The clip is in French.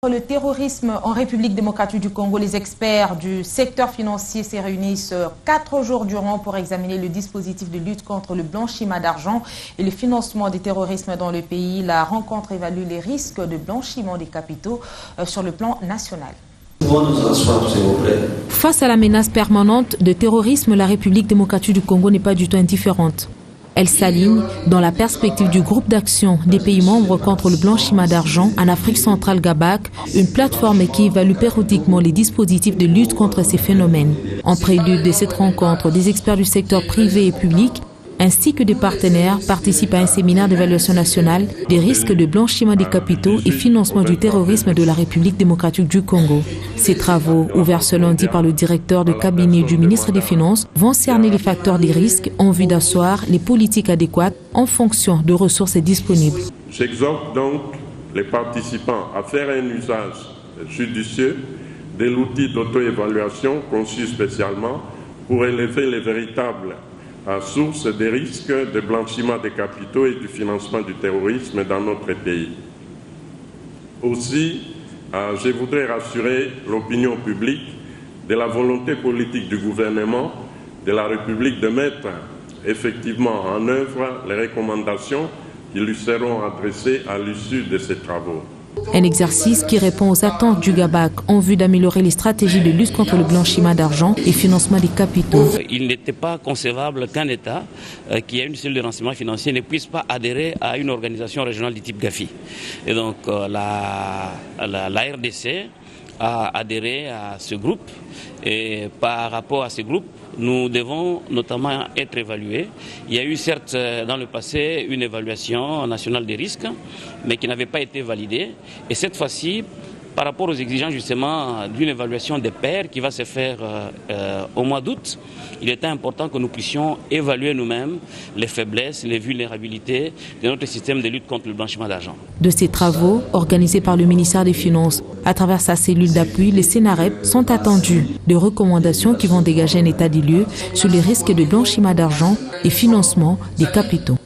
Le terrorisme en République démocratique du Congo, les experts du secteur financier se réunissent 4 jours durant pour examiner le dispositif de lutte contre le blanchiment d'argent et le financement du terrorisme dans le pays. La rencontre évalue les risques de blanchiment des capitaux sur le plan national. Face à la menace permanente de terrorisme, la République démocratique du Congo n'est pas du tout indifférente. Elle s'aligne dans la perspective du groupe d'action des pays membres contre le blanchiment d'argent en Afrique centrale GABAC, une plateforme qui évalue périodiquement les dispositifs de lutte contre ces phénomènes. En prélude de cette rencontre, des experts du secteur privé et public ainsi que des partenaires participent à un séminaire d'évaluation nationale des risques de blanchiment des capitaux et financement du terrorisme de la République démocratique du Congo. Ces travaux, ouverts ce lundi par le directeur de cabinet du ministre des Finances, vont cerner les facteurs des risques en vue d'asseoir les politiques adéquates en fonction de ressources disponibles. J'exhorte donc les participants à faire un usage judicieux de l'outil d'auto-évaluation conçu spécialement pour élever les véritables source des risques de blanchiment des capitaux et du financement du terrorisme dans notre pays. Aussi, je voudrais rassurer l'opinion publique de la volonté politique du gouvernement de la République de mettre effectivement en œuvre les recommandations qui lui seront adressées à l'issue de ces travaux. Un exercice qui répond aux attentes du GABAC en vue d'améliorer les stratégies de lutte contre le blanchiment d'argent et financement des capitaux. Il n'était pas concevable qu'un État qui a une cellule de renseignement financier ne puisse pas adhérer à une organisation régionale du type GAFI. Et donc la RDC a adhéré à ce groupe et par rapport à ce groupe, nous devons notamment être évalués. Il y a eu certes dans le passé une évaluation nationale des risques, mais qui n'avait pas été validée. Et cette fois-ci, par rapport aux exigences justement d'une évaluation des pairs qui va se faire au mois d'août, il était important que nous puissions évaluer nous-mêmes les faiblesses, les vulnérabilités de notre système de lutte contre le blanchiment d'argent. De ces travaux, organisés par le ministère des Finances, à travers sa cellule d'appui, les CNAREP sont attendus de recommandations qui vont dégager un état des lieux sur les risques de blanchiment d'argent et financement des capitaux.